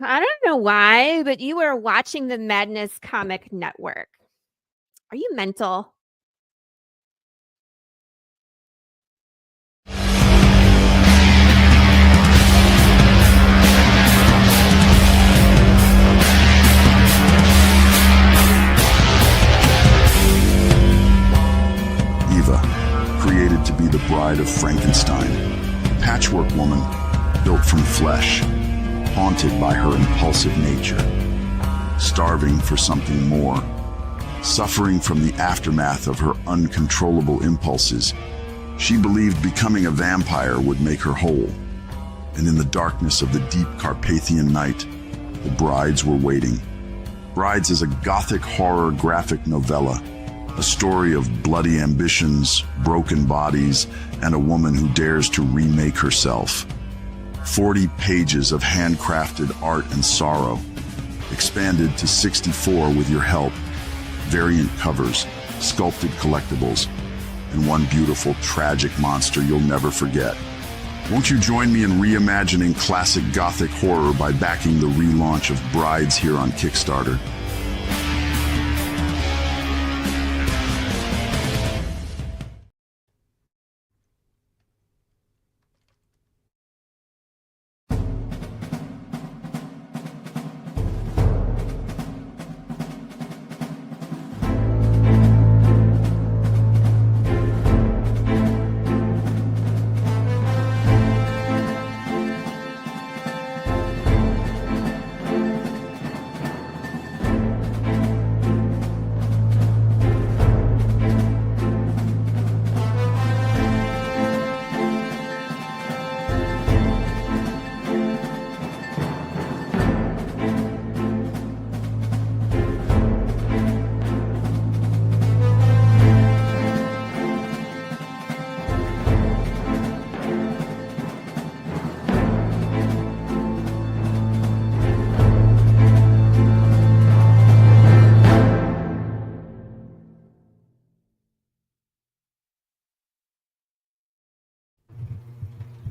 I don't know why, but you are watching the Madness Comic Network. Are you mental? Eva, created to be the bride of Frankenstein, a patchwork woman built from flesh, haunted by her impulsive nature, starving for something more, suffering from the aftermath of her uncontrollable impulses. She believed becoming a vampire would make her whole. And in the darkness of the deep Carpathian night, the brides were waiting. Brides is a gothic horror graphic novella, a story of bloody ambitions, broken bodies, and a woman who dares to remake herself. 40 pages of handcrafted art and sorrow, expanded to 64 with your help, variant covers, sculpted collectibles, and one beautiful, tragic monster you'll never forget. Won't you join me in reimagining classic Gothic horror by backing the relaunch of Brides here on Kickstarter?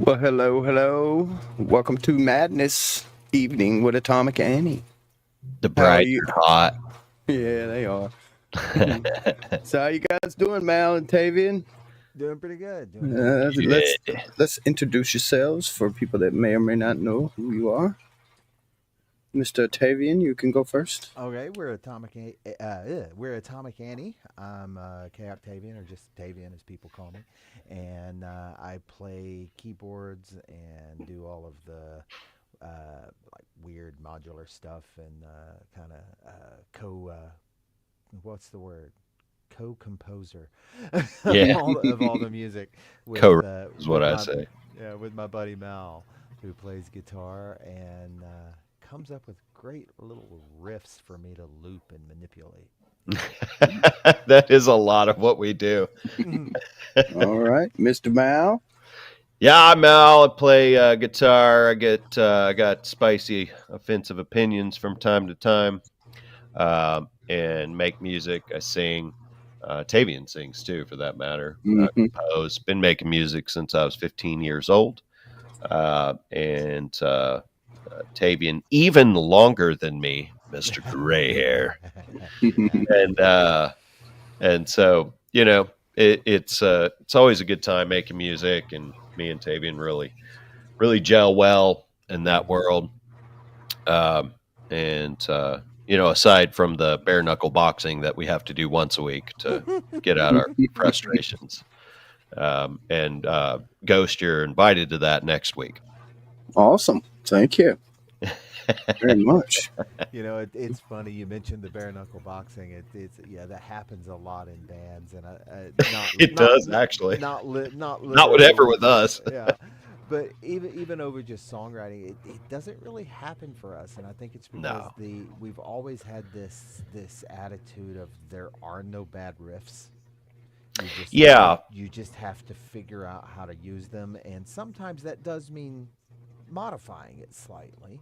Well, hello. Welcome to Madness Evening with Atomic Annie. The brides are hot. Yeah, they are. So how you guys doing, Mal and Tavian? Doing pretty good. Let's introduce yourselves for people that may or may not know who you are. Mr. Tavian, you can go first. Okay, we're Atomic Annie. I'm K Octavian, or just Tavian as people call me, and I play keyboards and do all of the like weird modular stuff and kind of what's the word? Co-composer Yeah. of all the music. With, Is what I say. Yeah, with my buddy Mal, who plays guitar and comes up with great little riffs for me to loop and manipulate. That is a lot of what we do. All right, Mr. Mal. Yeah, I'm Al. I play guitar. I got spicy, offensive opinions from time to time, and make music. I sing. Tavian sings too, for that matter. Compose. Been making music since I was 15 years old, and Tavian even longer than me, Mr. Gray Hair, and so it's always a good time making music, and me and Tavian really gel well in that world. Aside from the bare knuckle boxing that we have to do once a week to get out our frustrations, and Ghost, you're invited to that next week. Awesome. Thank you very much. It's funny you mentioned the bare knuckle boxing. That happens a lot in bands, and it does actually. Not whatever with us. Yeah, but even over just songwriting, it doesn't really happen for us, and I think it's because we've always had this attitude of there are no bad riffs. You just have to figure out how to use them, and sometimes that does mean modifying it slightly.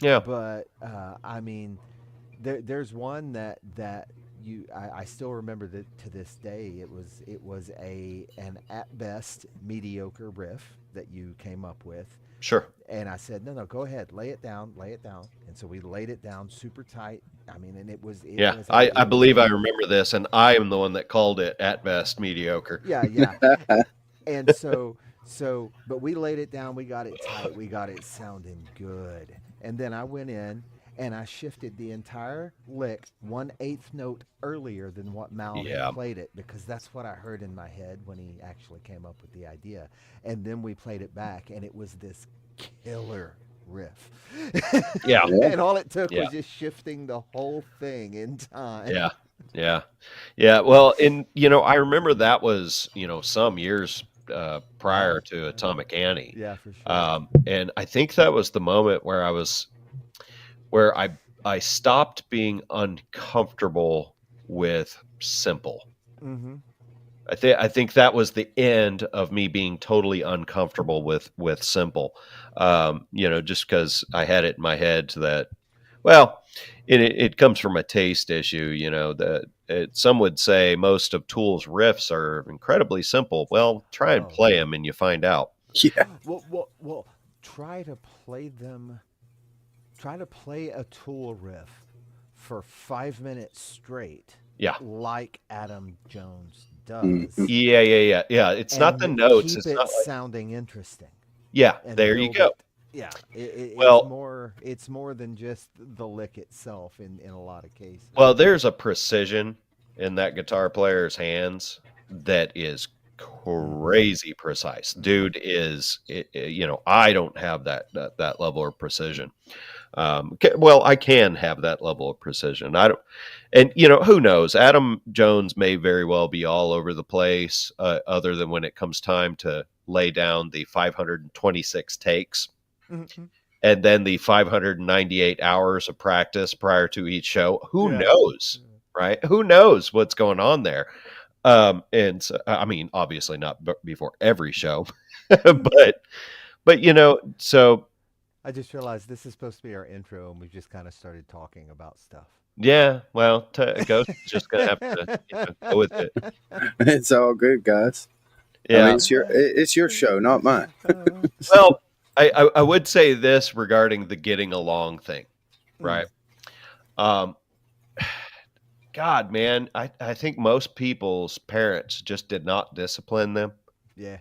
Yeah. But I mean, there's one that I still remember that to this day. It was an at best mediocre riff that you came up with. Sure. And I said, no, go ahead, lay it down. And so we laid it down super tight. I mean, and it was Yeah, it I was believe I remember this, and I am the one that called it at best mediocre. yeah. And but we laid it down, we got it tight, we got it sounding good. And then I went in and I shifted the entire lick 1/8 note earlier than what Mal Yeah. had played it, because that's what I heard in my head when he actually came up with the idea. And then we played it back, and it was this killer riff. Yeah. And all it took Yeah. was just shifting the whole thing in time. Yeah. Well, and I remember that was some years prior to Atomic Annie. Yeah, for sure. And I think that was the moment where I stopped being uncomfortable with simple. Mm-hmm. I think that was the end of me being totally uncomfortable with simple. Just because I had it in my head that, well, it comes from a taste issue. Some would say most of Tool's riffs are incredibly simple. Well, try and Oh. play them, and you find out. Yeah. Well, try to play them. Try to play a Tool riff for 5 minutes straight. Yeah. Like Adam Jones does. Mhm. Yeah. It's not the and notes. Keep It's it not like, sounding interesting. yeah. And There you build go. it. Yeah. Well- it's more than just the lick itself in a lot of cases. Well, there's a precision in that guitar player's hands that is crazy precise. Dude I don't have that level of precision. Well, I can have that level of precision. I don't, and who knows? Adam Jones may very well be all over the place, other than when it comes time to lay down the 526 takes. Mhm. And then the 598 hours of practice prior to each show. Who Yeah. knows, right? Who knows what's going on there? And so, I mean, obviously not before every show, but so I just realized this is supposed to be our intro, and we've just kind of started talking about stuff. yeah. Well, Ghost is just gonna have to go with it. It's all good, guys. I Yeah. mean, it's your show, not mine. Well, I would say this regarding the getting along thing, right? God, man, I think most people's parents just did not discipline them. Yeah.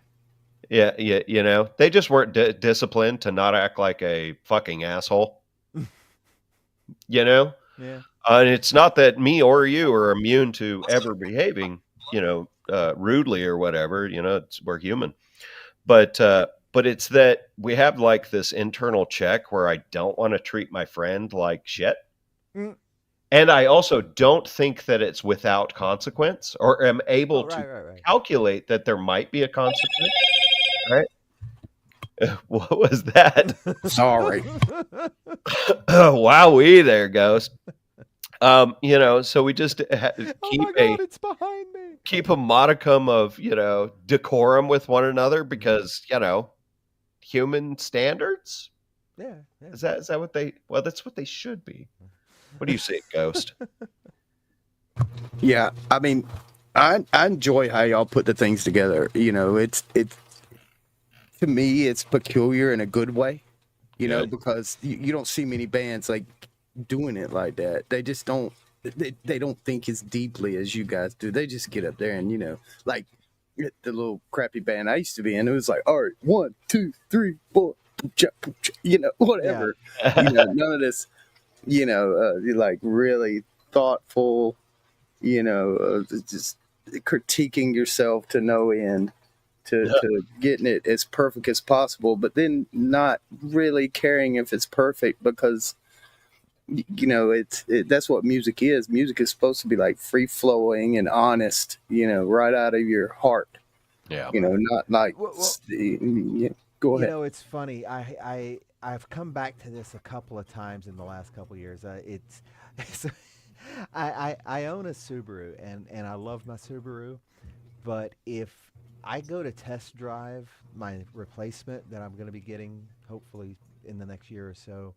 Yeah, they just weren't disciplined to not act like a fucking asshole. Yeah. And it's not that me or you are immune to ever behaving, rudely or whatever. We're human, but it's that we have like this internal check where I don't want to treat my friend like shit. Mm. And I also don't think that it's without consequence, or am able to Right. calculate that there might be a consequence. Right? What was that? Sorry. Wowee there, Ghost. So we just Oh my God, it's behind me. keep a modicum of, decorum with one another because, human standards. Yeah. Is that what that's what they should be. What do you say, Ghost? Yeah, I mean, I enjoy how y'all put the things together. It's to me, it's peculiar in a good way. Good. Because you don't see many bands like doing it like that. They just don't. They don't think as deeply as you guys do. They just get up there and like the little crappy band I used to be in. It was like, all right, 1, 2, 3, 4, whatever. None of this. Like really thoughtful, just critiquing yourself to no end, to getting it as perfect as possible, but then not really caring if it's perfect because, that's what music is. Music is supposed to be like free flowing and honest, right out of your heart. Yeah. Not like, go ahead. It's funny. I've come back to this a couple of times in the last couple of years. I own a Subaru and I love my Subaru, but if I go to test drive my replacement that I'm going to be getting hopefully in the next year or so,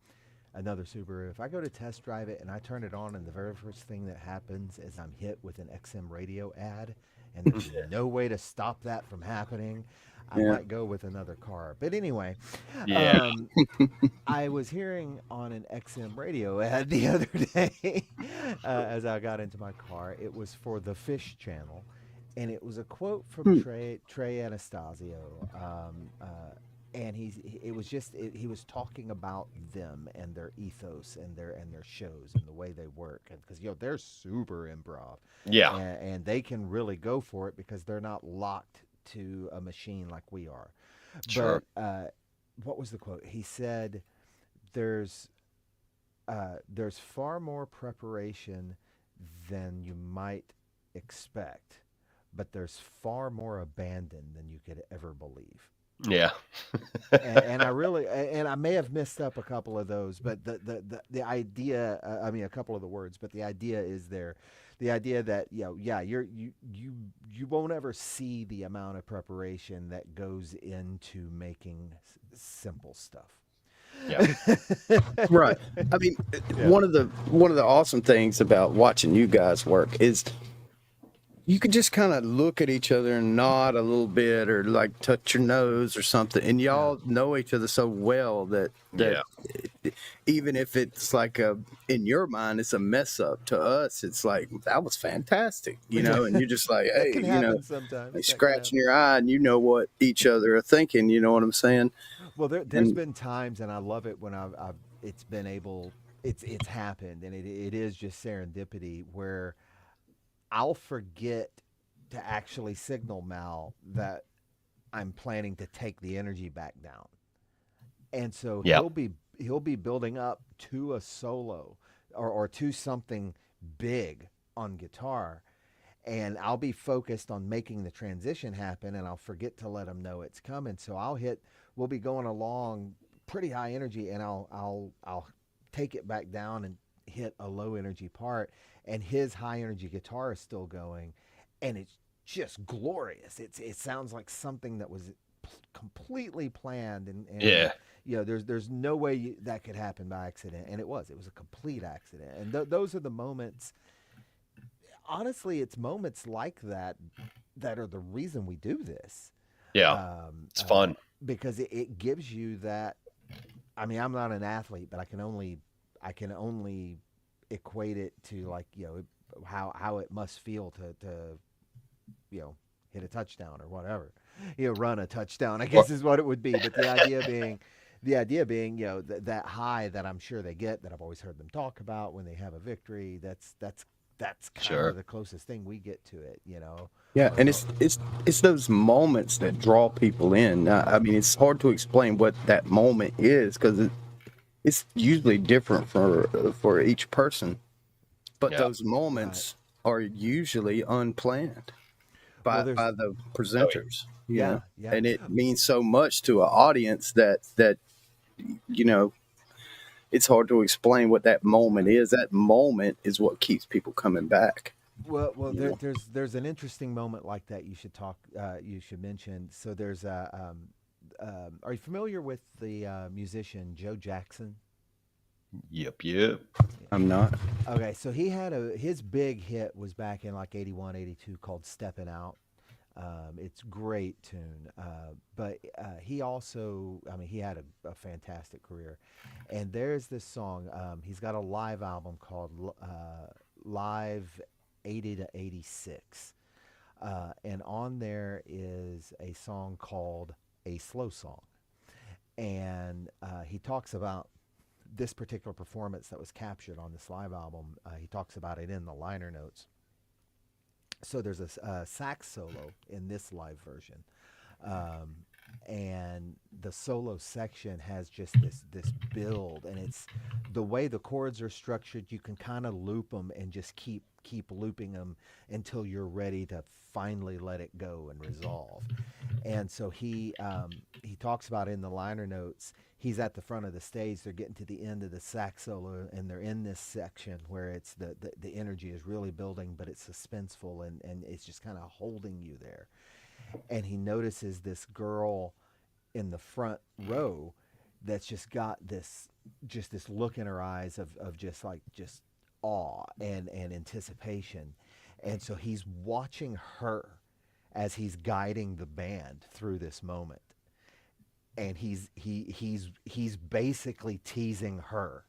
another Subaru. If I go to test drive it and I turn it on, and the very first thing that happens is I'm hit with an XM radio ad, and there's no way to stop that from happening, I Yeah. might go with another car. But anyway, Yeah. I was hearing on an XM radio ad the other day as I got into my car. It was for the Fish Channel, and it was a quote from Trey Anastasio. And he was talking about them and their ethos and their shows and the way they work, because they're super improv, Yeah. and they can really go for it because they're not locked to a machine like we are. Sure. But what was the quote? He said, "There's far more preparation than you might expect, but there's far more abandon than you could ever believe." Yeah. And I really, and I may have missed up a couple of those, but the idea, I mean, a couple of the words, but the idea is there. The idea that you won't ever see the amount of preparation that goes into making simple stuff. Yeah. Right. I mean, one of the awesome things about watching you guys work is you could just kind of look at each other and nod a little bit, or like touch your nose or something, and y'all know each other so well that even if it's like in your mind it's a mess up, to us it's like, that was fantastic, and you're just like, hey, That can happen sometimes. like scratching your eye, and you know what each other are thinking. You know what I'm saying? Well, there's been times, and I love it when it's happened, and it is just serendipity, where I'll forget to actually signal Mal that I'm planning to take the energy back down, and so he'll be building up to a solo or to something big on guitar, and I'll be focused on making the transition happen, and I'll forget to let him know it's coming. So we'll be going along pretty high energy, and I'll take it back down and hit a low energy part, and his high energy guitar is still going, and it's just glorious. It sounds like something that was completely planned, and there's no way that could happen by accident, and it was a complete accident. And those are the moments. Honestly, it's moments like that are the reason we do this. Yeah. It's fun because it gives you that. I mean, I'm not an athlete, but I can only equate it to, like, how it must feel to hit a touchdown or whatever, run a touchdown, I guess is what it would be. But the idea being, that high that I'm sure they get, that I've always heard them talk about when they have a victory. That's kind of the closest thing we get to it, Yeah, and it's those moments that draw people in. I mean, it's hard to explain what that moment is, because it's usually different for each person. But those moments are usually unplanned by the presenters. Yeah. And it means so much to an audience that it's hard to explain what that moment is. That moment is what keeps people coming back. Well, there's an interesting moment like that you should mention. So there's are you familiar with the musician Joe Jackson? Yep. I'm not. Okay, so he had his big hit was back in like 81, 82 called Steppin' Out. It's great tune. But he also, I mean, he had a fantastic career. And there's this song, he's got a live album called Live 80 to 86. And on there is a song called A Slow Song. And he talks about this particular performance that was captured on this live album. He talks about it in the liner notes. So there's a sax solo in this live version. And the solo section has just this build, and it's the way the chords are structured. You can kind of loop them and just keep looping them until you're ready to finally let it go and resolve. And so he talks about in the liner notes, he's at the front of the stage, they're getting to the end of the sax solo, and they're in this section where it's the energy is really building, but it's suspenseful, and it's just kind of holding you there. And he notices this girl in the front row that's just got this look in her eyes of just awe and anticipation. And so he's watching her as he's guiding the band through this moment. And he's basically teasing her.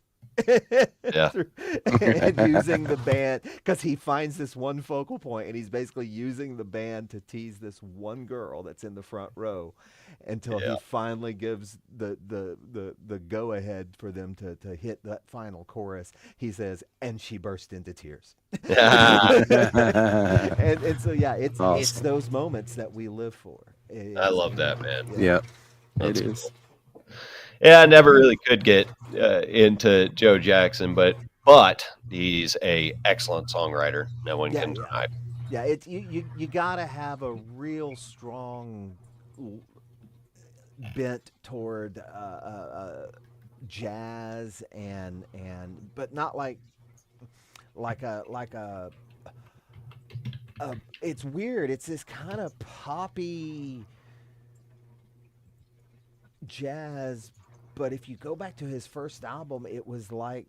Yeah. And using the band, because he finds this one focal point, and he's basically using the band to tease this one girl that's in the front row until Yeah. he finally gives the go ahead for them to hit that final chorus. He says, and she burst into tears. And so yeah, it's Awesome. those moments that we live for. I love that, man. Yeah, That's it is. Yeah, I never really could get into Joe Jackson, but he's a excellent songwriter. No one can deny. Yeah, it's you gotta have a real strong bent toward jazz and but not like a it's weird. It's this kind of poppy jazz, but if you go back to his first album, it was like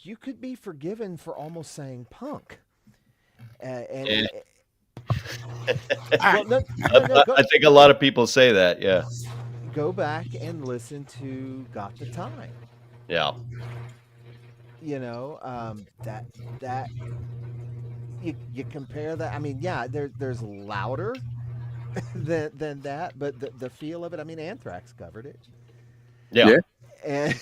you could be forgiven for almost saying punk. And well, no, I think a lot of people say that. Yeah. go back and listen to Got the Time. Yeah. You know, that you compare that. I mean, yeah, there's louder than that, but the feel of it. I mean, Anthrax covered it, Yeah. Yeah.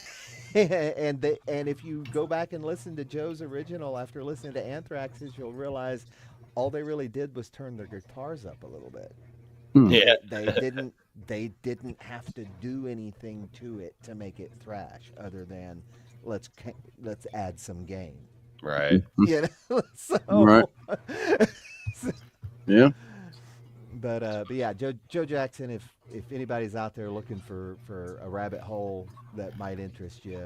and and if you go back and listen to Joe's original after listening to Anthrax's, you'll realize all they really did was turn their guitars up a little bit. Yeah. They didn't have to do anything to it to make it thrash, other than let's add some gain. Right. You know, so Right. Yeah. But yeah, Joe Jackson. If anybody's out there looking for a rabbit hole that might interest you,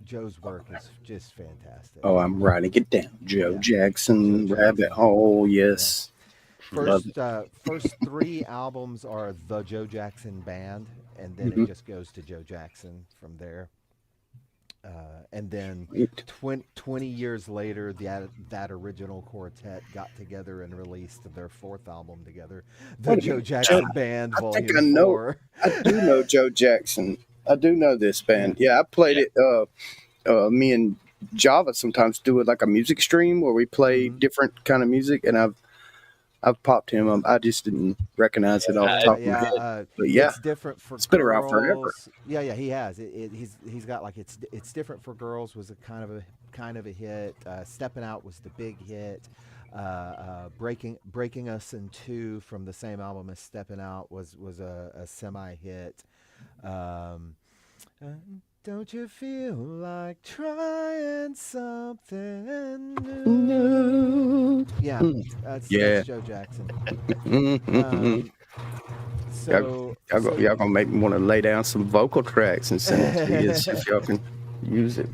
Joe's work is just fantastic. Oh, I'm writing it down. Joe Yeah. Jackson, Joe Rabbit Jackson. Hole. Yes. Love First 3 albums are the Joe Jackson Band, and then Mhm. it just goes to Joe Jackson from there. And then it. 20 years later, that original quartet got together and released their 4th album together, the Wait a Joe minute, Jackson Joe- Band I Volume think I know. 4. I do know Joe Jackson. I do know this band. Yeah, I played it. Me and Java sometimes do it like a music stream where we play Mhm. different kind of music, and I've popped him. I just didn't recognize it off the top of my head. But yeah, it's different for it's been around forever. girls. Yeah, he has. He's got like it's different for girls was a kind of a hit. Stepping Out was the big hit. Breaking Us in Two from the same album as Stepping Out was a semi hit. Don't you feel like trying something new? Yeah, that's Joe Jackson. Mhm. So Y'all gonna make me want to lay down some vocal tracks and send it to you if y'all can use it.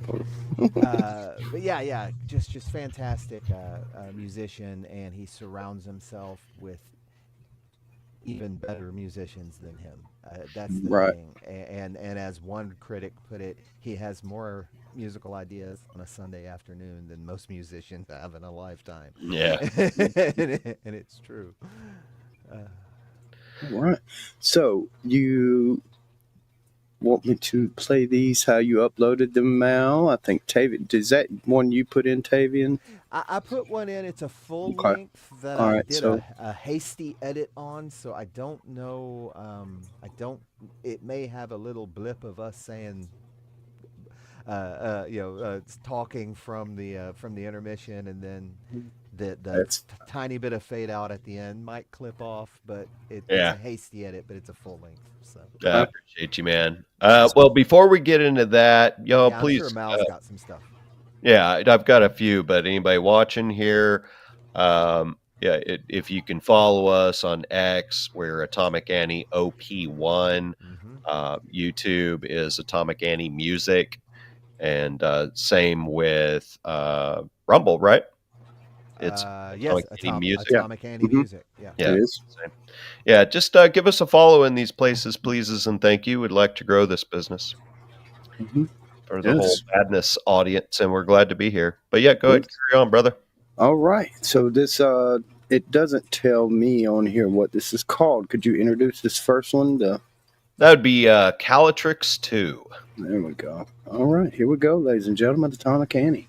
but yeah, just fantastic musician, and he surrounds himself with even better musicians than him. That's the Right. thing. And as one critic put it, he has more musical ideas on a Sunday afternoon than most musicians have in a lifetime. Yeah. And it's true. Right. So you want me to play these how you uploaded them, Mal? I think Tavian. Is that one you put in, Tavian? I put one in. It's a full Okay. length that All I right, did so- a hasty edit on, so I don't know. It may have a little blip of us saying, talking from the intermission, and then the That's- tiny bit of fade out at the end might clip off. But it's Yeah. a hasty edit, but it's a full length. So I appreciate you, man. Well, before we get into that, yeah, I'm please. sure Mal's got some stuff. Yeah, I've got a few, but anybody watching here, if you can follow us on X, we're Atomic Annie OP1. Mm-hmm. YouTube is Atomic Annie Music, and same with Rumble, right? It's Yes, Annie music. Atomic Annie Mhm. music. Yeah. Yeah. It is. Yeah, just give us a follow in these places, pleases, and thank you. We'd like to grow this business Mhm. for the whole Yes. madness audience, and we're glad to be here. But yeah, go ahead, carry on, brother. All right. So this it doesn't tell me on here what this is called. Could you introduce this first one? That would be Calatrix 2. There we go. All right, here we go, ladies and gentlemen, Atomic Annie.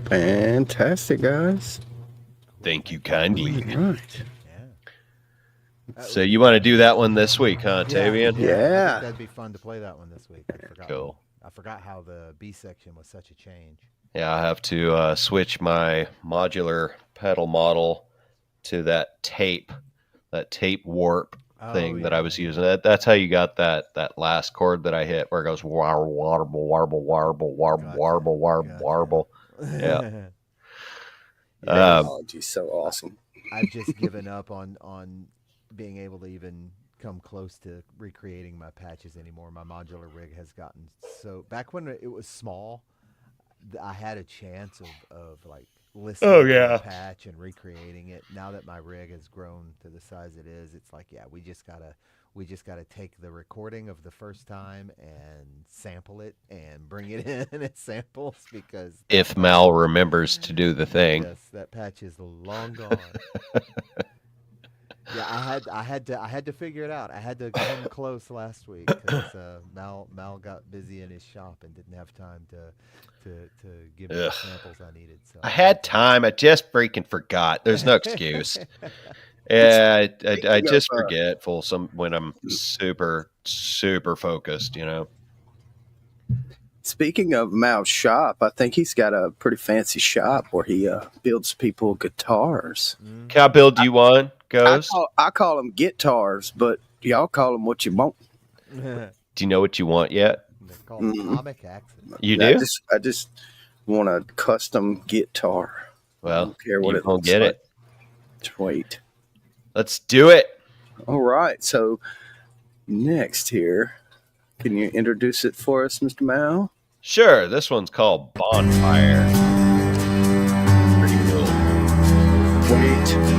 Fantastic, guys. Thank you kindly. All right. Yeah. So you want to do that one this week, huh, Tavian? I think Yeah. that'd be fun to play that one this week. Cool. I forgot how the B section was such a change. Yeah, I have to switch my modular pedal model to that tape warp thing that I was using. That's how you got that last chord that I hit where it goes warble, warble, warble, warble, warble, warble, warble, warble. Yeah. Technology's so awesome. I've just given up on being able to even come close to recreating my patches anymore. My modular rig has gotten so, back when it was small, I had a chance of like listening to the patch and recreating it. Now that my rig has grown to the size it is, it's like, yeah, we just gotta take the recording of the first time and sample it and bring it in as samples, because If Mal remembers to do the thing. yes, that patch is long gone. Yeah, I had to figure it out. I had to come close last week because Mal got busy in his shop and didn't have time to give me the samples I needed. So I had time. I just freaking forgot. There's no excuse. Yeah, I just forget when I'm super, super focused, you know. Speaking of Mal's shop, I think he's got a pretty fancy shop where he builds people guitars. Can I build you one, Ghost? I call them guitars, but y'all call them what you want. Do you know what you want yet? They're called comic accents. You do? I just want a custom guitar. I Well, don't care what you it won't looks get like. it. Just wait. Let's do it. All right. So next here, can you introduce it for us, Mr. Mal? Sure. This one's called Bonfire. Pretty cool. Wait.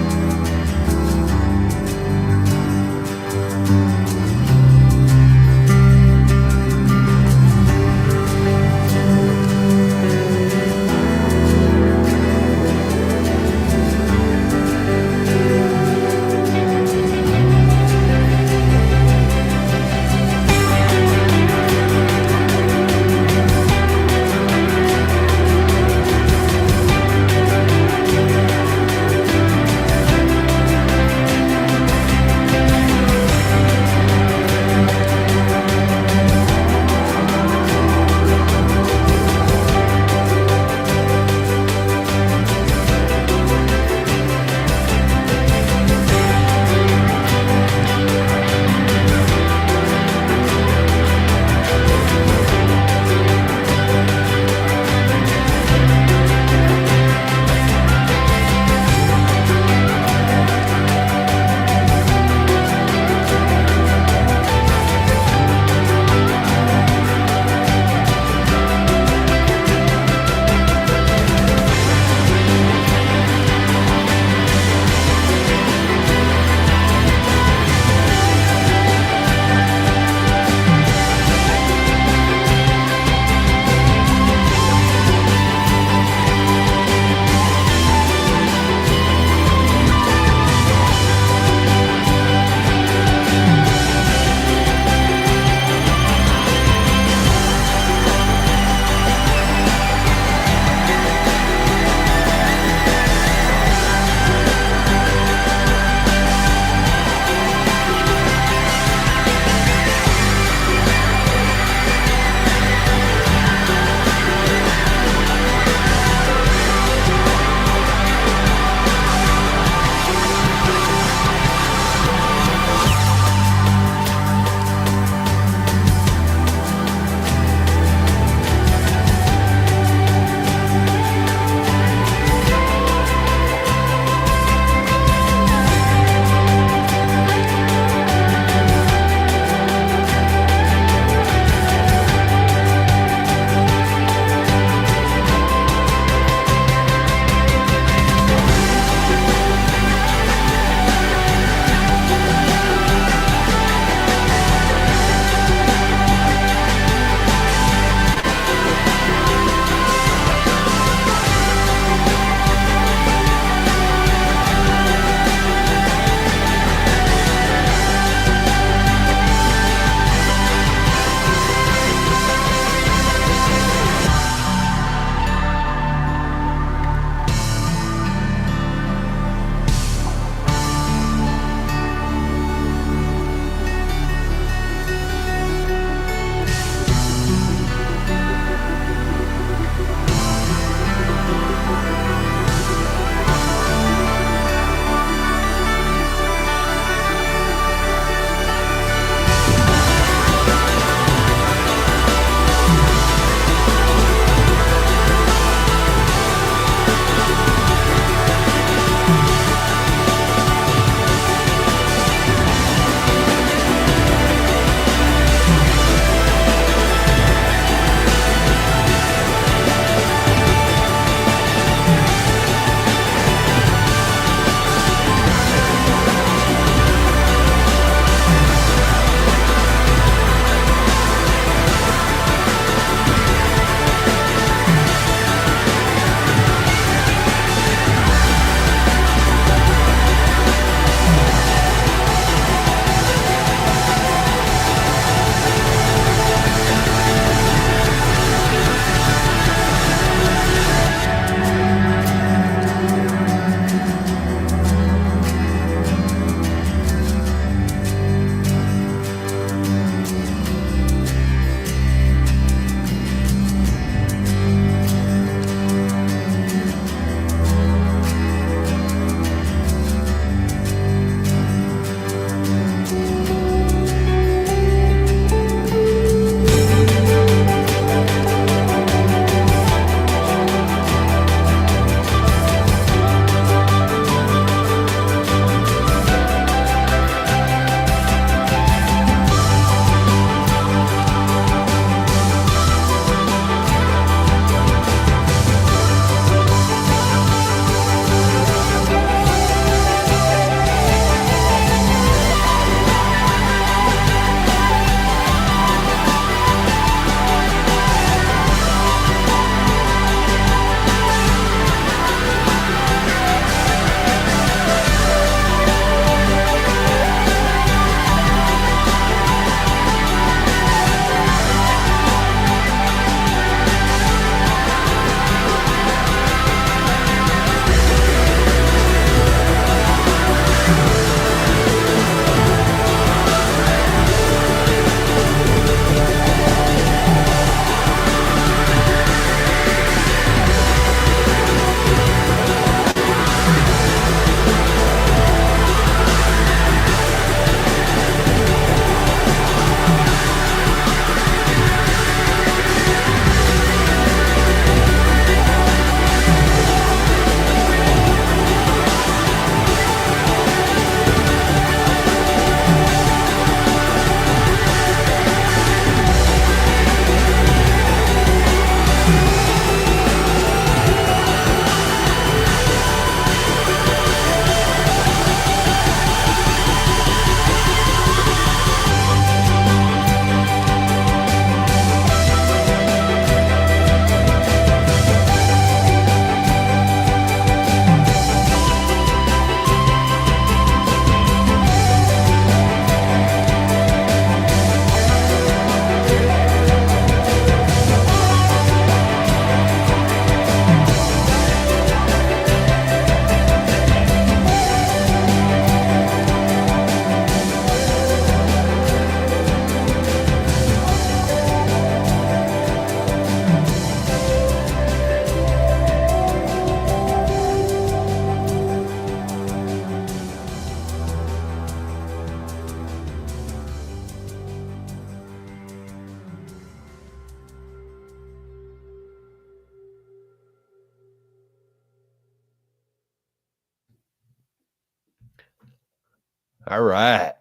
All right.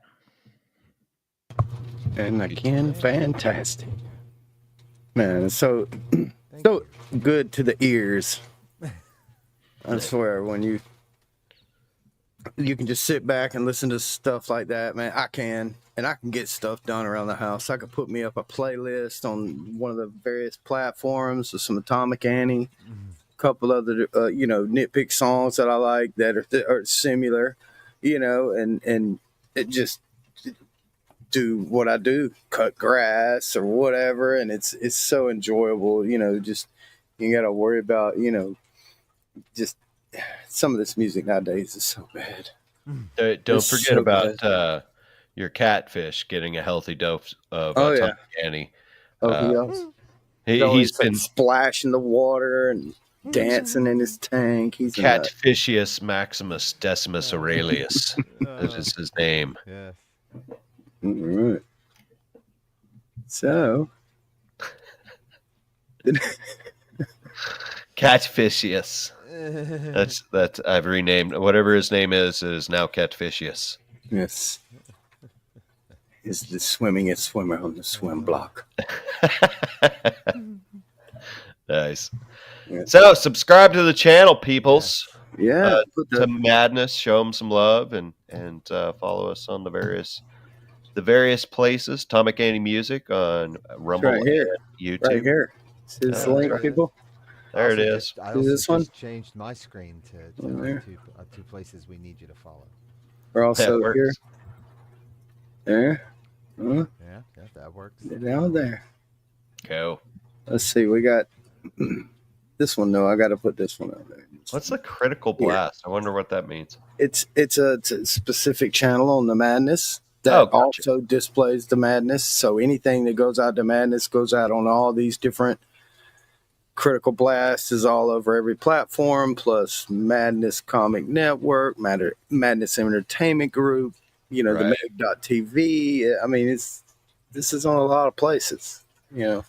And again, fantastic. Man, it's so good to the ears. I swear, when you can just sit back and listen to stuff like that, man. I can get stuff done around the house. I could put me up a playlist on one of the various platforms of some Atomic Annie, a couple other nitpick songs that I like that are similar, and it just do what I do, cut grass or whatever, and it's so enjoyable. Just you got to worry about just some of this music nowadays is so bad. Don't forget about your catfish getting a healthy dose of Atomic Annie. He's been splashing the water and dancing in his tank. He's Catfishius Maximus Decimus Aurelius. That is his name. Yes. All right. So Catfishius. That's I've renamed whatever his name is now Catfishius. Yes. Is the swimmingest swimmer on the swim block. Nice. Yeah. So subscribe to the channel, peoples. Yeah. To Madness, show them some love and follow us on the various places. Atomic Annie Music on Rumble right here. and YouTube. Right here. See this link, right. people? There it is. I also this one? changed my screen to two places we need you to follow. We're also here. There. Yeah, that works. Down there. Go. Let's see. We got this one. No, I got to put this one out there. What's the critical blast? I wonder what that means. It's a specific channel on the Madness that also displays the Madness. So anything that goes out to Madness goes out on all these different. Critical Blast is all over every platform, plus Madness Comic Network, Madness Entertainment Group, the Meg.TV. I mean, this is on a lot of places,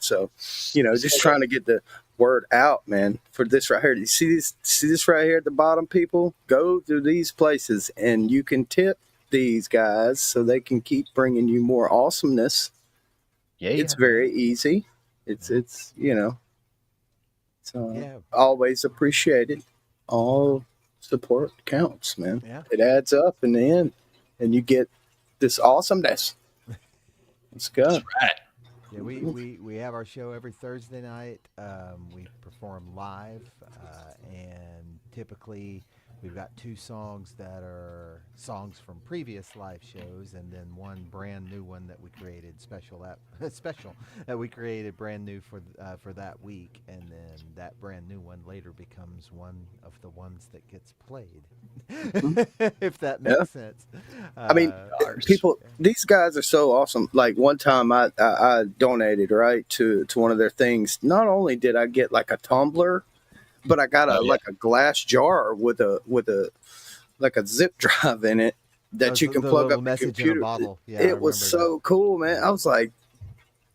so, just trying to get the word out, man, for this right here. You see this right here at the bottom, people? Go to these places and you can tip these guys so they can keep bringing you more awesomeness. Yeah. It's very easy. It's So always appreciated. All support counts, man. Yeah. It adds up in the end, and you get this awesomeness. Let's go. That's right. Yeah, we have our show every Thursday night. We perform live, and typically we've got 2 songs that are songs from previous live shows, and then one brand new one that we created special that we created brand new for that week, and then that brand new one later becomes one of the ones that gets played. If that makes sense. I mean, people, these guys are so awesome. Like one time I donated to one of their things. Not only did I get like a tumbler, but I got like a glass jar with a zip drive in it that you can plug up your computer. Yeah, it was so cool, man. I was like,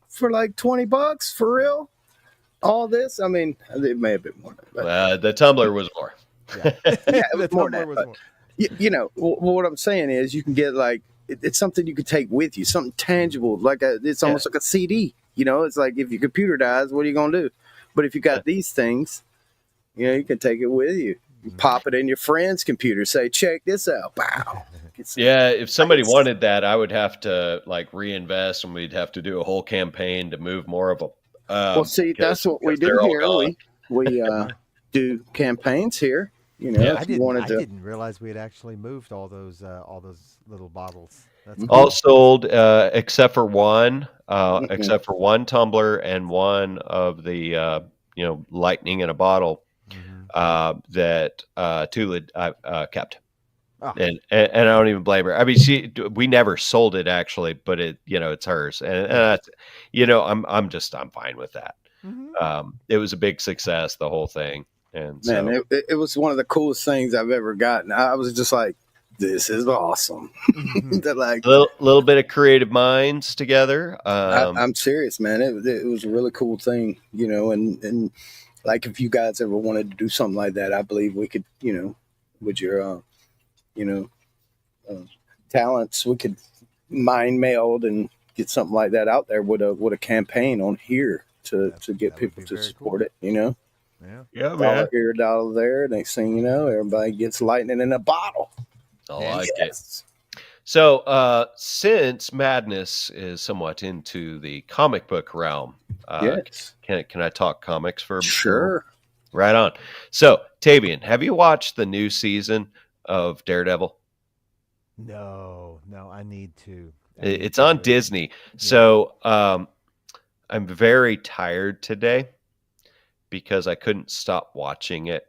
for like $20 for real? All this? I mean, it may have been more. But the tumbler was more. Yeah, it was more than that. What I'm saying is, you can get like it's something you can take with you, something tangible, it's almost like a CD. It's like if your computer dies, what are you gonna do? But if you got these things. You can take it with you. You pop it in your friend's computer. Say, check this out. Wow. Yeah, if somebody wanted that, I would have to reinvest, and we'd have to do a whole campaign to move more of them. Well, see, that's what we do here. We do campaigns here. I didn't realize we had actually moved all those little bottles. That's all sold except for one, tumbler and one of the lightning in a bottle. That Tula kept, and I don't even blame her. I mean, we never sold it actually, but it's hers, and I'm fine with that. Mm-hmm. It was a big success, the whole thing, and man, it was one of the coolest things I've ever gotten. I was just like, this is awesome. Like little bit of creative minds together. I'm serious, man. It was a really cool thing, and. Like if you guys ever wanted to do something like that, I believe we could, with your, talents we could mind meld and get something like that out there with a campaign on here to get that would people be to very support cool. it. You know, Yeah. Yeah, dollar here, dollar there. Next thing you know, everybody gets lightning in a bottle. I like it. Yes. So, since Madness is somewhat into the comic book realm, Yes. can I talk comics for Sure. Right on. So, Tavian, have you watched the new season of Daredevil? No, I need to. It's on Disney. So, I'm very tired today because I couldn't stop watching it.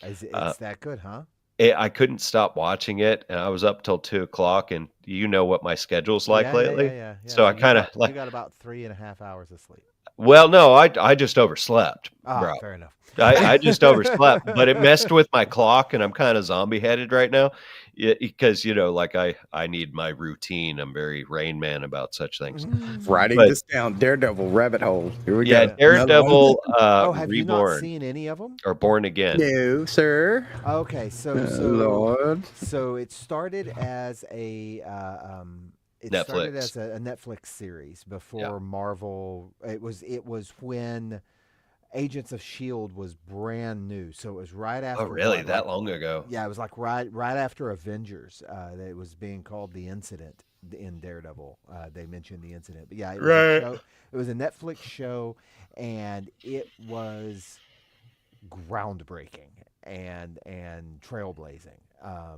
It's that good, huh? I couldn't stop watching it, and I was up till 2:00. And you know what my schedule's like lately. Yeah. So I kind of you got about 3.5 hours of sleep. Well, no, I just overslept, bro. Fair enough. I just overslept, but it messed with my clock, and I'm kind of zombie headed right now, because like I need my routine. I'm very Rain Man about such things. Writing But- this down. Daredevil rabbit hole. Here we Yeah, go. Daredevil, Have you not Reborn seen any of them? or Born Again. No, sir. Okay, so Lord. so it started as a started Netflix. as a Netflix series before Yeah. Marvel. It was when Agents of Shield was brand new, so it was right after. Oh, really? what, That like- long ago? Yeah, it was like right after Avengers. That it was being called The Incident in Daredevil. They mentioned The Incident, but yeah, it was Right. a show. It was a Netflix show, and it was groundbreaking and trailblazing.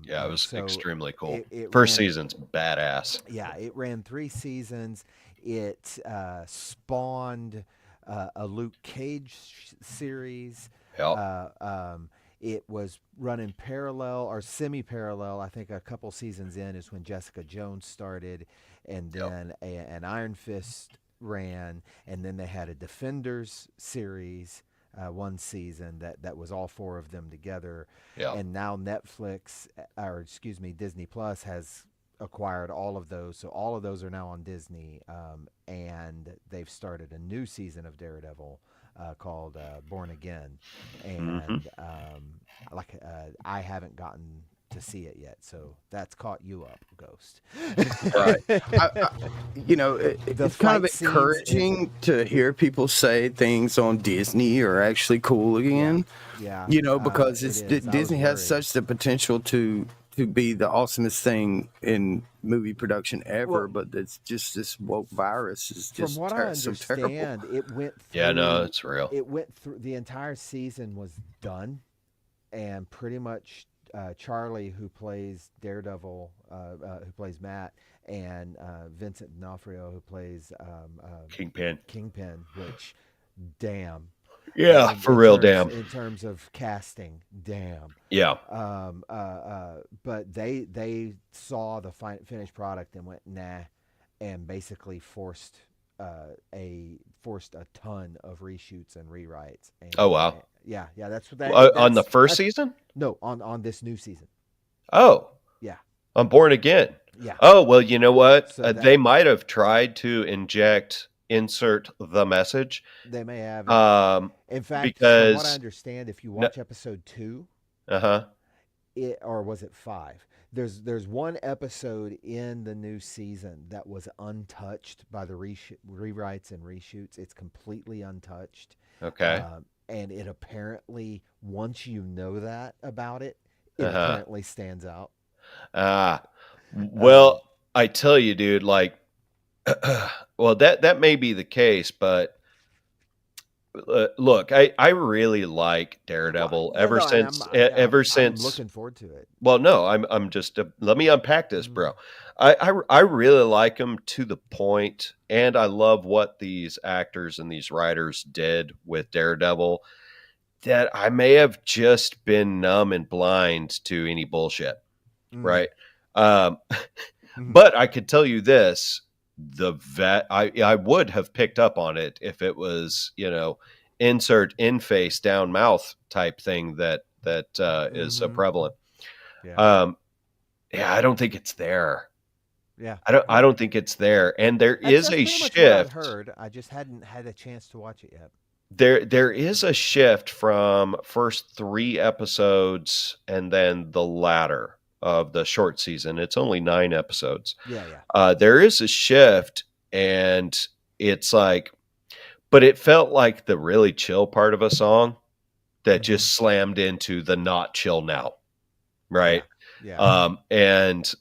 Yeah, it was so extremely cool. it First ran- season's badass. Yeah, it ran 3 seasons. It spawned a Luke Cage series. Yeah. It was running parallel or semi-parallel. I think a couple seasons in is when Jessica Jones started, and then an Iron Fist ran, and then they had a Defenders series, one season that was all 4 of them together. Yeah. And now Disney Plus has acquired all of those, so all of those are now on Disney, and they've started a new season of Daredevil called Born Again, and I haven't gotten to see it yet, so that's caught you up, Ghost. Right. It's kind of fight scenes encouraging to hear people say things on Disney are actually cool again. Yeah, Because it it's is. I was Disney has worried. such the potential to be the awesomest thing in movie production ever, Well, but it's just this woke virus is just From what I so terrible. understand, it went through. Yeah, no, it's real. It went through the entire season was done, and pretty much Charlie, who plays Daredevil, who plays Matt, and Vincent D'Onofrio, who plays Kingpin. Kingpin, which, damn. Yeah, for real, damn. In terms of casting, damn. Yeah. But they saw the finished product and went nah, and basically forced a ton of reshoots and rewrites. And, Oh, wow. Yeah, that's what that On the first that's- season? No, on this new season. Oh. Yeah. On Born Again. Yeah. Oh, well, you know what? So They might have tried to insert the message. They may have. In fact, from what because- I understand, if you watch episode 2, Uh-huh. or was it 5? There's one episode in the new season that was untouched by the rewrites and reshoots. It's completely untouched. Okay. And it apparently, once you know that about it, it Uh-huh. apparently stands out. Well, I tell you, dude, like, well, that may be the case, but look, I really like Daredevil Well, no, ever I'm since. looking forward to it. Well, no, I'm just let me unpack this, Mhm. bro. I really like him to the point, and I love what these actors and these writers did with Daredevil. That I may have just been numb and blind to any bullshit, Mm. right? Mhm. But I could tell you this: I would have picked up on it if it was, insert in face down mouth type thing that is so Mhm. prevalent. Yeah. Yeah, I don't think it's there. Yeah. I don't think it's there, and there is That's a pretty much what I've shift. heard. I just hadn't had a chance to watch it yet. There is a shift from first 3 episodes and then the latter. of the short season. It's only 9 episodes. Yeah. There is a shift, and it's like, but it felt like the really chill part of a song that just slammed into the not chill now. Right. Yeah. And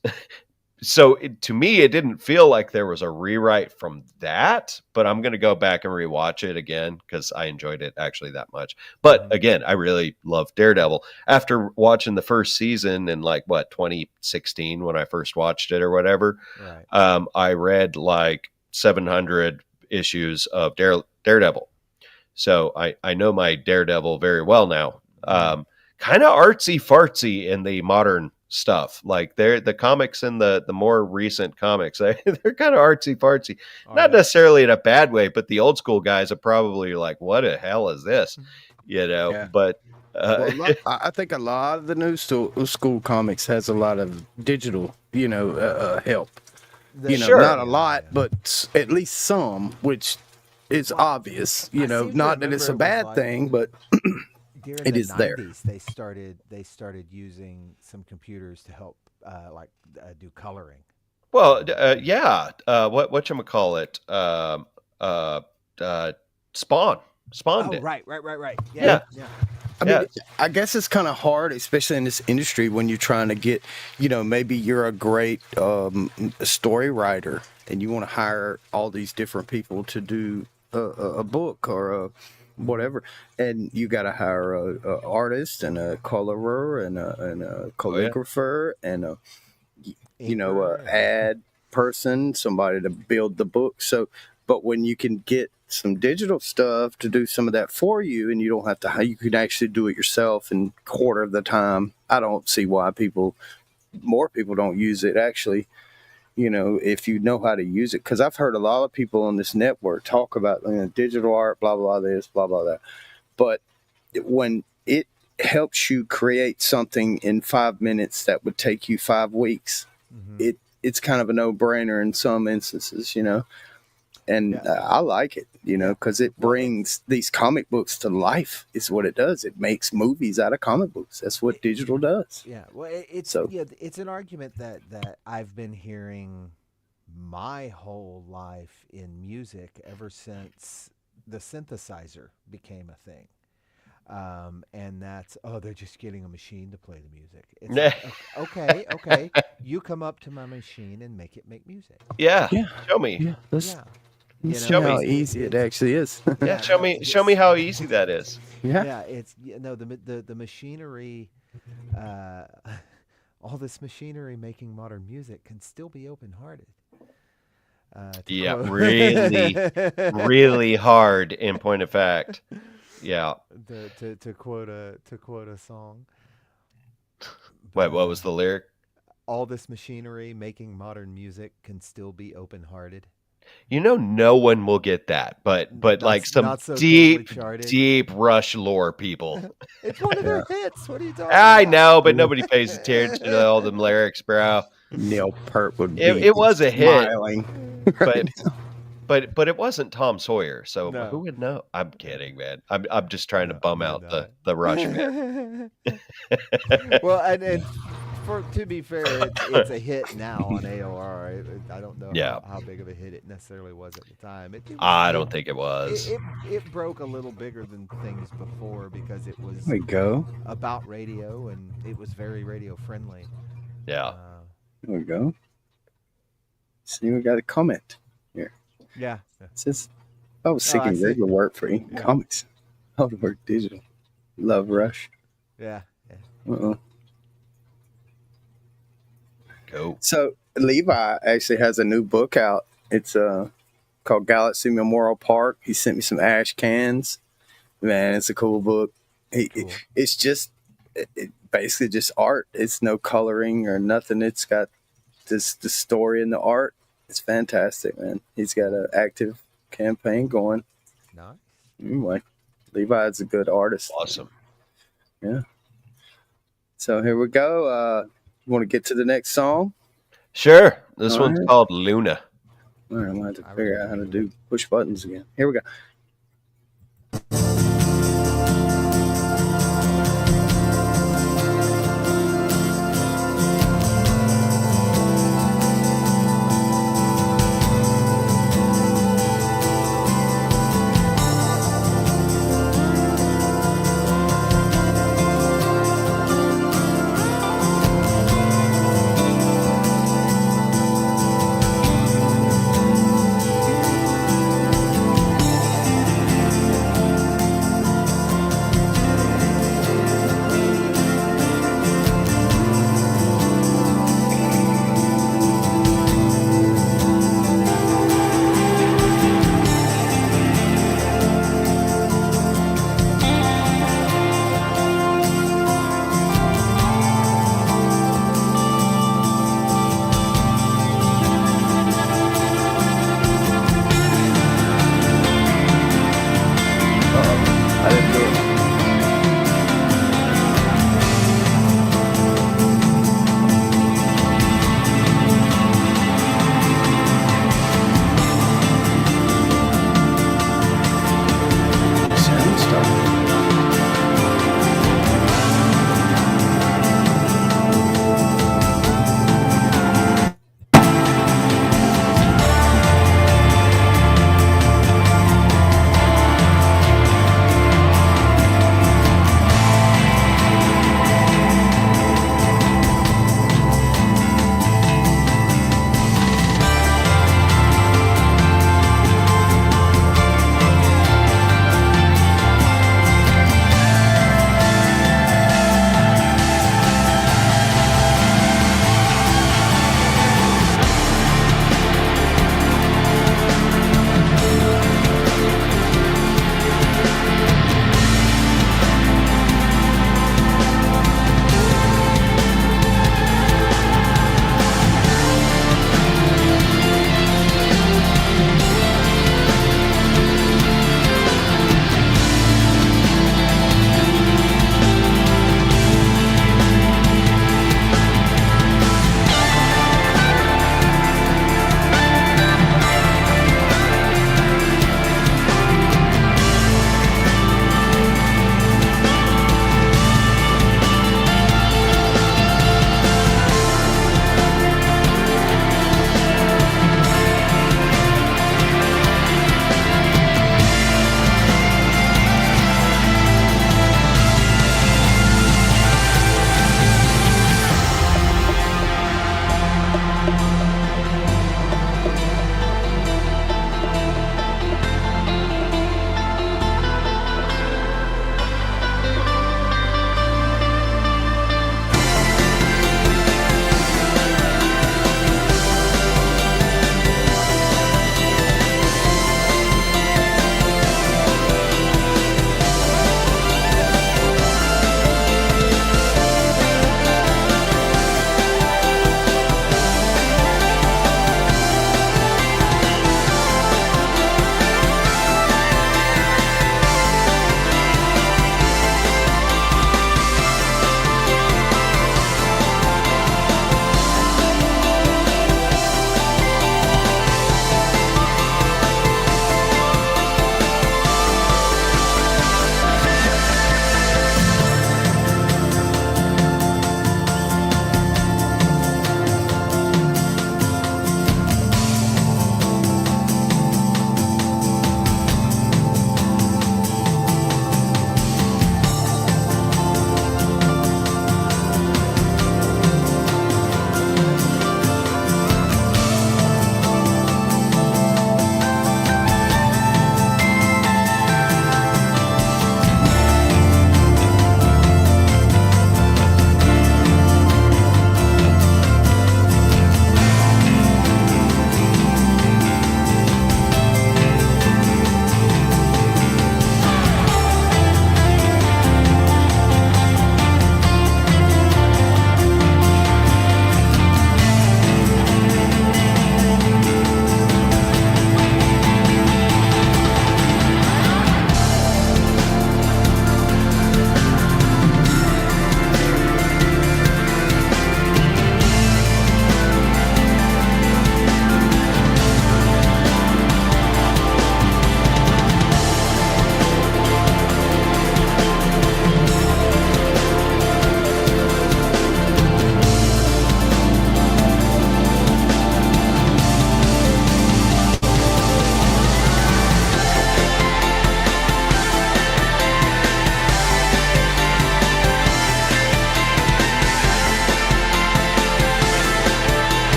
so to me, it didn't feel like there was a rewrite from that, but I'm going to go back and rewatch it again because I enjoyed it actually that much. But again, I really love Daredevil. After watching the first season in 2016 when I first watched it or whatever, Right. I read like 700 issues of Daredevil. So I know my Daredevil very well now. Kind of artsy fartsy in the modern stuff. Like the comics and the more recent comics, they're kind of artsy fartsy. Not necessarily in a bad way, but the old school guys are probably like, what the hell is this? Yeah. But I think a lot of the new school comics has a lot of digital, help. Sure. Not a lot, but at least some, which is obvious. Not that it's a bad thing, but during it the is there. 90s, they started using some computers to help do coloring. Well, yeah. Whatchamacallit? Spawn. Spawn did. Right. Yeah. I mean, I guess it's kind of hard, especially in this industry, when you're trying to get, maybe you're a great story writer and you want to hire all these different people to do a book or whatever, and you got to hire a artist and a colorer and a calligrapher and a ad person, somebody to build the book. So, but when you can get some digital stuff to do some of that for you, and you don't have to, you can actually do it yourself in quarter of the time. I don't see why more people don't use it. Actually, if you know how to use it, because I've heard a lot of people on this network talk about digital art, blah, blah, this, blah, blah, that. But when it helps you create something in 5 minutes that would take you 5 weeks, it's kind of a no-brainer in some instances, and I like it, because it brings these comic books to life is what it does. It makes movies out of comic books. That's what digital does. Yeah. Well, it's an argument that I've been hearing my whole life in music ever since the synthesizer became a thing. And that's, they're just getting a machine to play the music. It's like, okay. You come up to my machine and make music. Yeah. Show me. Yeah. Show me how easy it actually is. Yeah. Show me how easy that is. Yeah. It's the machinery, all this machinery making modern music can still be open-hearted. Really, really hard in point of fact. Yeah. To quote a song. Wait, what was the lyric? All this machinery making modern music can still be open-hearted. No one will get that, but like some so deep Rush lore people. It's one of their hits. What are you talking I about? know, but nobody pays attention to all them lyrics, bro. Neil Peart would be It was a hit, smiling. but it wasn't Tom Sawyer, so No. who would know? I'm kidding, man. I'm just trying to bum out the Rush fan. Well, and to be fair, it's a hit now on AOR. I don't know how big of a hit it necessarily was at the time. I don't think it was. It broke a little bigger than things before because it was There we go. about radio and it was very radio friendly. Yeah. There we go. See, we got a comment here. Yeah. It says, I was sick I of see. regular work for comics. I would work digital. Love Rush. Yeah. Uh-oh. Go. So Levi actually has a new book out. It's called Galaxy Memorial Park. He sent me some ash cans. Man, it's a cool book. It's just basically just art. It's no coloring or nothing. It's got the story and the art. It's fantastic, man. He's got an active campaign going. Nice. Anyway, Levi's a good artist. Awesome. Yeah. So here we go. You want to get to the next song? Sure. This All one's right. called Luna. All right, I'm going to have to figure out how to push buttons again. Here we go.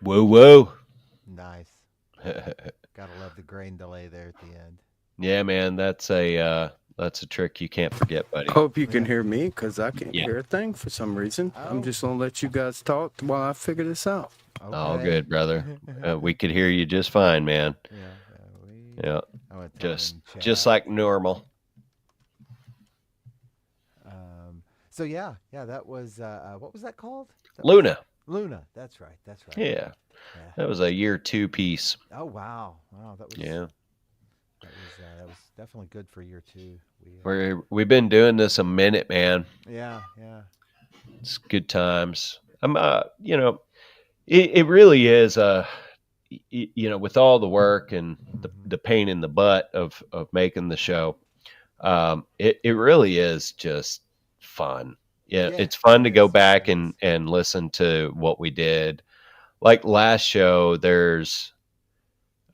Whoa, whoa. Nice. Gotta love the grain delay there at the end. Yeah, man, that's a trick you can't forget, buddy. I hope you can hear me because I can't Yeah. hear a thing for some reason. Oh. I'm just gonna let you guys talk while I figure this out. All Okay. good, brother. We could hear you just fine, man. Yeah, I went to just chat. like normal. So yeah, that was what was that called? Luna. Luna. That's right. Yeah, that was a year 2 piece. Oh wow, that was Yeah, that was definitely good for year 2. we've been doing this a minute, man. Yeah. It's good times. It really is. With all the work and the pain in the butt of making the show, it really is just fun. Yeah, Yeah, it's fun to it go is, back it and listen to what we did. Like last show, there's,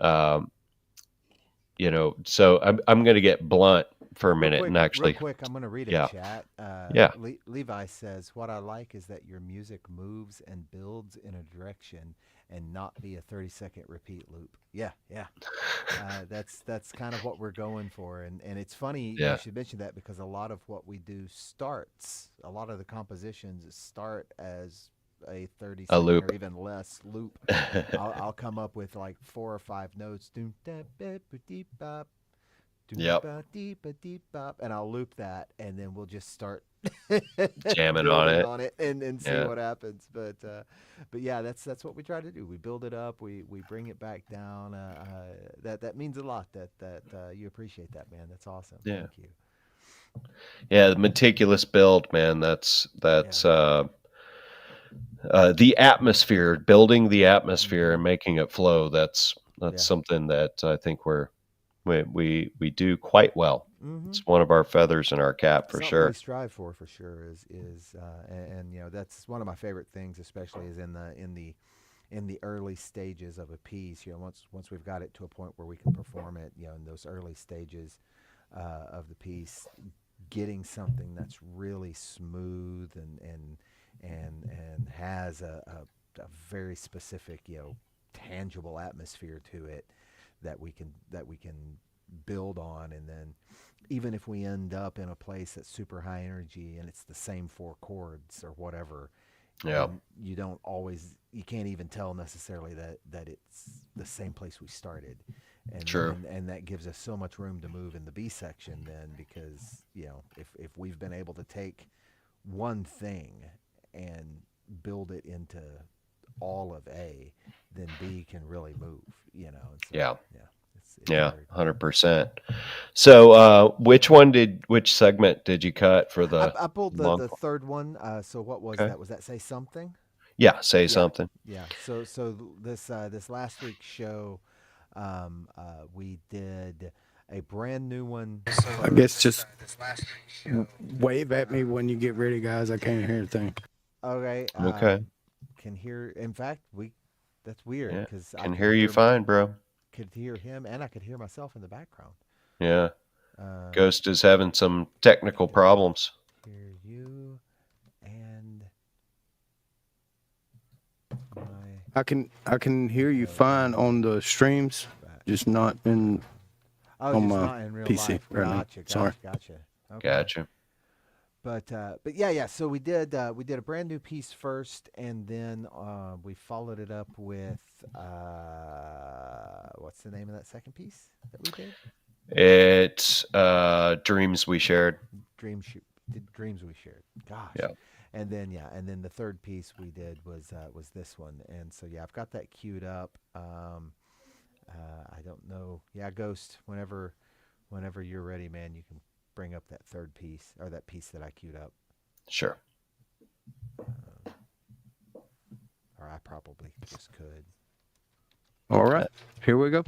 so I'm going to get blunt for a minute and actually, real quick, I'm going to read yeah. a chat. Yeah. Levi says, "What I like is that your music moves and builds in a direction and not be a 30-second repeat loop." Yeah. That's kind of what we're going for, and it's funny Yeah. you should mention that because a lot of what we do a lot of the compositions start as a 30-second loop. or even less loop. I'll come up with like 4 or 5 notes. Yep. And I'll loop that, and then we'll just start Jamming on building it. and see Yeah. what happens. But yeah, that's what we try to do. We build it up, we bring it back down. That means a lot. That you appreciate that, man. That's awesome. Yeah. Thank you. Yeah, the meticulous build, man. That's the atmosphere, building the atmosphere and making it flow. That's something that I think we do quite well. Mm-hmm. It's one of our feathers in our cap for Something sure. we strive for sure is and that's one of my favorite things, especially is in the early stages of a piece. Once we've got it to a point where we can perform it, in those early stages of the piece, getting something that's really smooth and has a very specific, tangible atmosphere to it that we can build on. And then even if we end up in a place that's super high energy and it's the same 4 chords or whatever, Yeah. you can't even tell necessarily that it's the same place we started. And True. and that gives us so much room to move in the B section then, because if we've been able to take one thing and build it into all of A, then B can really move, and so, Yeah. it's Yeah, very- 100%. So, which segment did you cut for the? I pulled long the part? third one. So what was Okay. that? Was that Say Something? Yeah, say something. Yeah. So this last week's show, we did a brand new one. I guess just wave at me when you get ready, guys. I can't hear a thing. Okay. Okay. Can hear. In fact, that's weird Yeah, because can hear you fine, bro. Could hear him, and I could hear myself in the background. Yeah, Uh, Ghost is having some technical problems. Hear you and my. I can hear you fine on the streams, just not in. Oh, on just my not in real PC life. right now. Gotcha. Sorry. Gotcha. Okay. Gotcha. But yeah. So we did a brand new piece first, and then we followed it up with what's the name of that second piece that we did? It's Dreams We Shared. Dreams We Shared. Gosh. Yeah. And then the third piece we did was this one, and so yeah, I've got that queued up. I don't know. Yeah, Ghost. Whenever you're ready, man, you can bring up that third piece or that piece that I queued up. Sure. Or I probably just could. All right, here we go.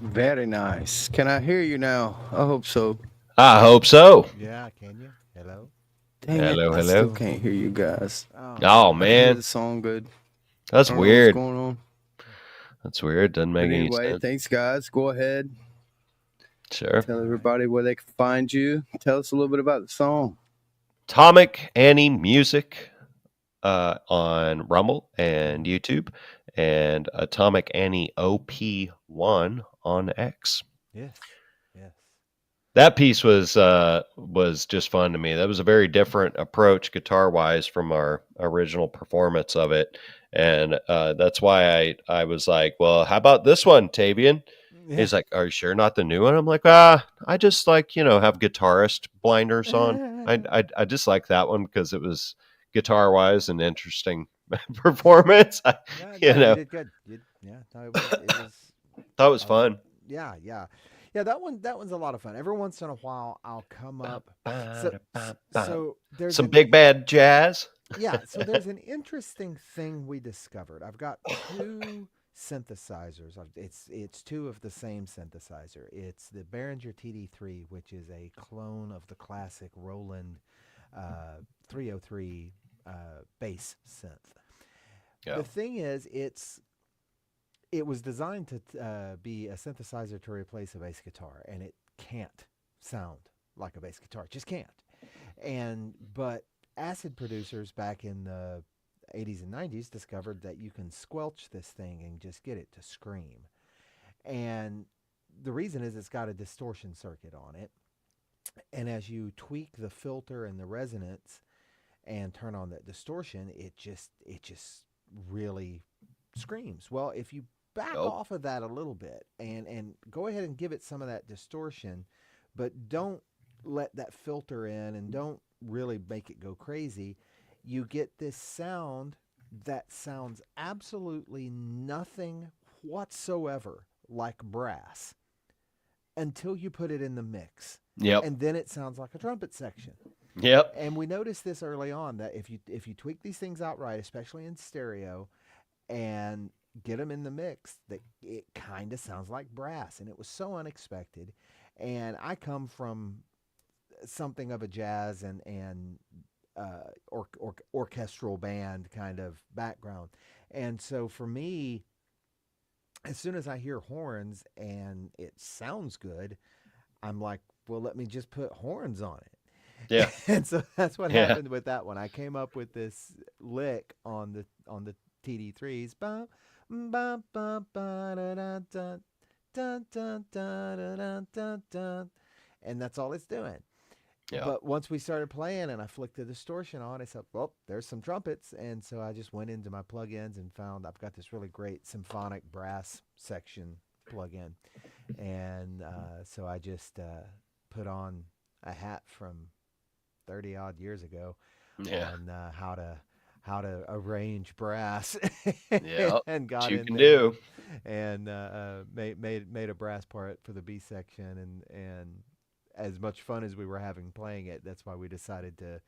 Very nice. Can I hear you now? I hope so. I hope so. Yeah, can you? Hello? Dang Hello, it, I hello. still can't hear you guys. Oh I can hear man, the song good. that's I don't know what's weird. going on. That's weird. Doesn't But make any anyway, sense. thanks, guys. Go ahead. Sure. Tell everybody where they can find you. Tell us a little bit about the song. Atomic Annie Music on Rumble and YouTube, and Atomic Annie OP1 on X. Yes. Yes. That piece was just fun to me. That was a very different approach guitar wise from our original performance of it, and that's why I was like, well, how about this one, Tavian? Yeah. He's like, are you sure not the new one? I'm like, I just like, have guitarist blinders on. I just like that one because it was guitar wise an interesting performance. You did good. No, it was Thought it was fun. Yeah. That one's a lot of fun. Every once in a while, I'll come up. So there's some big bad jazz. Yeah. So there's an interesting thing we discovered. I've got two synthesizers. It's two of the same synthesizer. It's the Behringer TD3, which is a clone of the classic Roland 303 bass synth. Yeah. The thing is, it was designed to be a synthesizer to replace a bass guitar, and it can't sound like a bass guitar. It just can't. But acid producers back in the 80s and 90s discovered that you can squelch this thing and just get it to scream. And the reason is it's got a distortion circuit on it. And as you tweak the filter and the resonance and turn on that distortion, it just really screams. Well, if you back off of that a little bit and go ahead and give it some of that distortion, but don't let that filter in and don't really make it go crazy, you get this sound that sounds absolutely nothing whatsoever like brass until you put it in the mix. Yep. And then it sounds like a trumpet section. Yep. And we noticed this early on, that if you tweak these things out right, especially in stereo, and get them in the mix, that it kind of sounds like brass. And it was so unexpected. And I come from something of a jazz and orchestral band kind of background. And so for me, as soon as I hear horns and it sounds good, I'm like, well, let me just put horns on it. Yeah. And so that's what happened with that one. I came up with this lick on the TD3s. Ba, ba, ba, ba, da, da, da, da, da, da, da, da, da, and that's all it's doing. Yeah. But once we started playing and I flicked the distortion on, I said, well, there's some trumpets. And so I just went into my plugins and found I've got this really great symphonic brass section plugin. And so I just put on a hat from 30 odd years ago on how to arrange brass. Yeah. And got you in can there do. and made a brass part for the B section, and as much fun as we were having playing it, that's why we decided to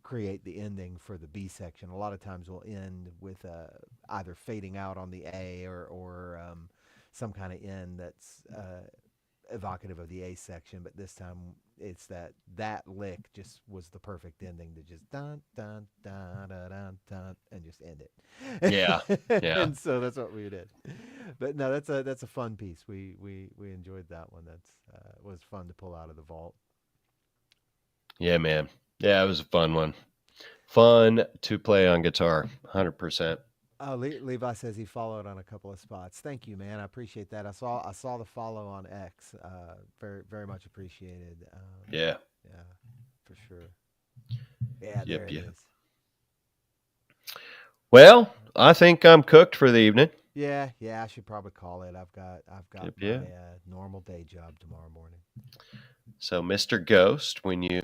create the ending for the B section. A lot of times we'll end with either fading out on the A or some kind of end that's evocative of the A section, but this time it's that lick just was the perfect ending to just dun dun dun dun dun, dun and just end it. Yeah. And so that's what we did. But no, that's a fun piece. We enjoyed that one. That's was fun to pull out of the vault. Yeah, man. Yeah, it was a fun one. Fun to play on guitar, 100%. Levi says he followed on a couple of spots. Thank you, man. I appreciate that. I saw the follow on X. Very, very much appreciated. Yeah, for sure. Yeah, Yep, there it yeah. is. Well, I think I'm cooked for the evening. Yeah. I should probably call it. I've got Yep, my normal day job tomorrow morning. So, Mr. Ghost, when you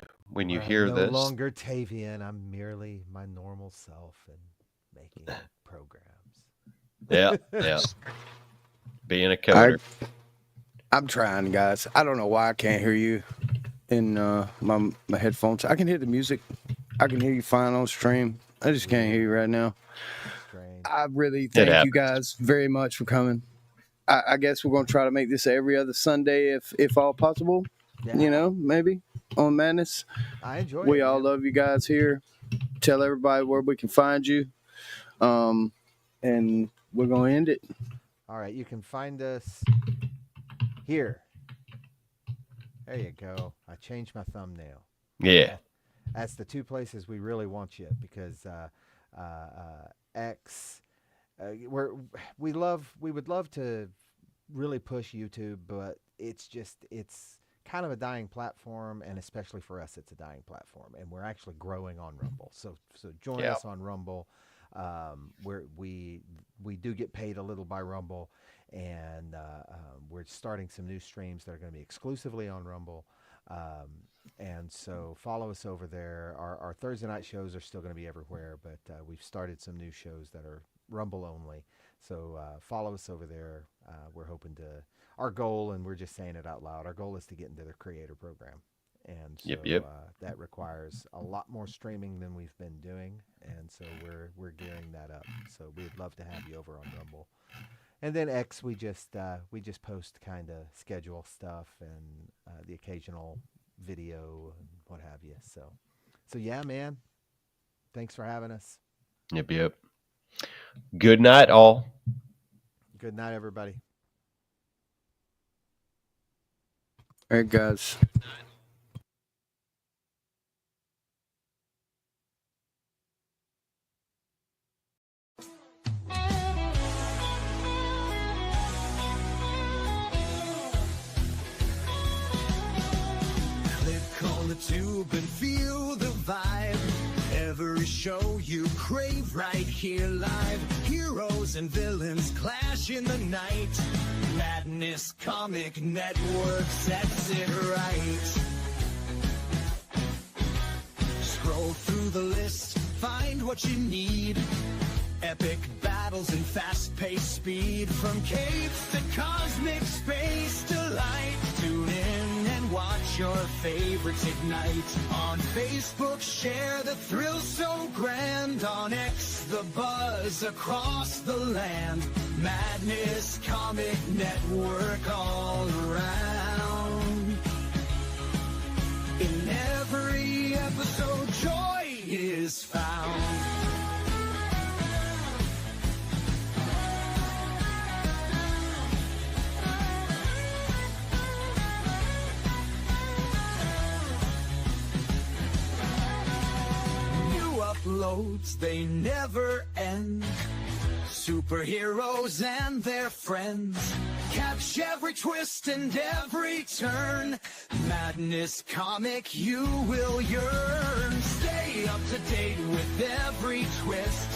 hear no this, longer Tavian. I'm merely my normal self and making programs. yeah, being a coder. I'm trying, guys. I don't know why I can't hear you in my headphones. I can hear the music. I can hear you fine on stream. I just can't hear you right now. Strange. I really thank you happens. guys very much for coming. I guess we're gonna try to make this every other Sunday, if all possible. Yeah. You know, maybe on Madness. I enjoy it. We all man. love you guys here. Tell everybody where we can find you. And we're gonna end it. All right, you can find us here. There you go. I changed my thumbnail. Yeah. That's the two places we really want you, because X, we would love to really push YouTube, but it's kind of a dying platform, and especially for us, it's a dying platform, and we're actually growing on Rumble. So join us on Rumble. Where we do get paid a little by Rumble, and we're starting some new streams that are going to be exclusively on Rumble. And so follow us over there. Our Thursday night shows are still going to be everywhere, but we've started some new shows that are Rumble only. So follow us over there. We're hoping to, our goal, and we're just saying it out loud, our goal is to get into the creator program. And so that requires a lot more streaming than we've been doing, and so we're gearing that up. So we'd love to have you over on Rumble. And then X, we just post kind of schedule stuff and the occasional video and what have you. So yeah, man. Thanks for having us. Yep. Good night, all. Good night, everybody. All right, guys. Tube and feel the vibe. Every show you crave right here live. Heroes and villains clash in the night. Madness Comic Network sets it right. Scroll through the list, find what you need. Epic battles and fast-paced speed. From capes to cosmic space delight. Tune in and watch your favorites ignite. On Facebook, share the thrill so grand. On X, the buzz across the land. Madness Comic Network all around. In every episode, joy is found. Uploads, they never end. Superheroes and their friends. Catch every twist and every turn. Madness Comic, you will yearn. Stay up to date with every twist.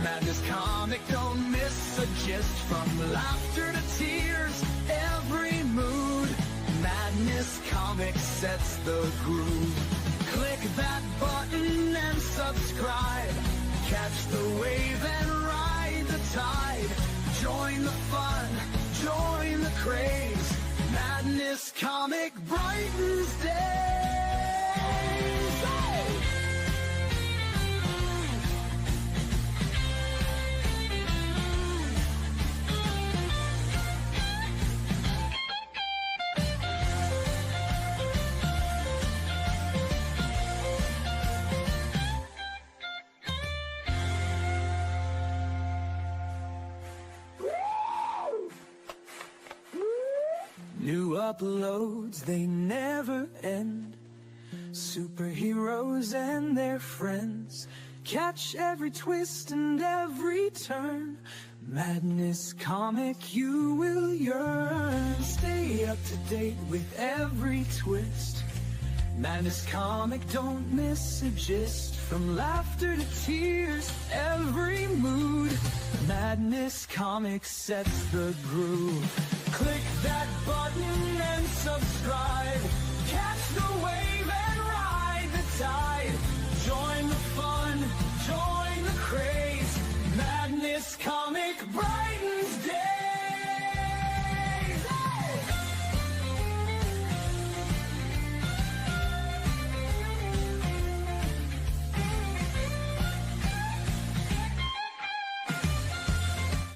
Madness Comic, don't miss a gist. From laughter to tears, every mood. Madness Comic sets the groove. Click that button and subscribe. Catch the wave and ride the tide. Join the fun, join the craze. Madness Comic brightens days. Hey! New uploads, they never end. Superheroes and their friends. Catch every twist and every turn. Madness Comic, you will yearn. Stay up to date with every twist. Madness Comic, don't miss a gist. From laughter to tears, every mood. Madness Comic sets the groove. Click that button and subscribe. Catch the wave.